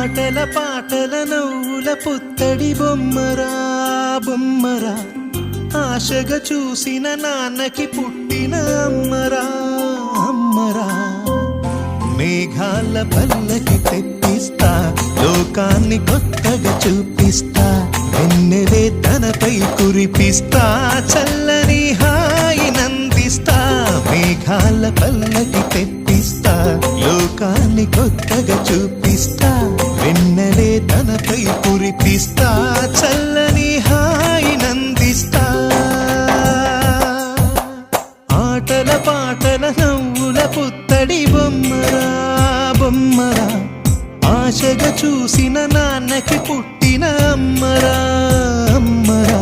ఆటల పాటల నవ్వుల పుత్తడి బొమ్మరా బొమ్మరా, ఆశగా చూసిన నాన్నకి పుట్టిన అమ్మరా అమ్మరా. మేఘాల పల్లకి తెప్పిస్తా, లోకాన్ని కొత్తగా చూపిస్తా, వెన్నెలే తనపై కురిపిస్తా, చల్లని హాయి నందిస్తా. మేఘాల పల్లకి తెప్పిస్తా, లోకాన్ని కొత్తగా చూపిస్తా, వెన్నెలే తనపై కురిపిస్తా, చల్లని హాయి నందిస్తా. ఆటల పాటల నవ్వుల పుత్తడి బొమ్మరా బొమ్మరా, ఆశగా చూసిన నాన్నకి పుట్టిన అమ్మరా అమ్మరా.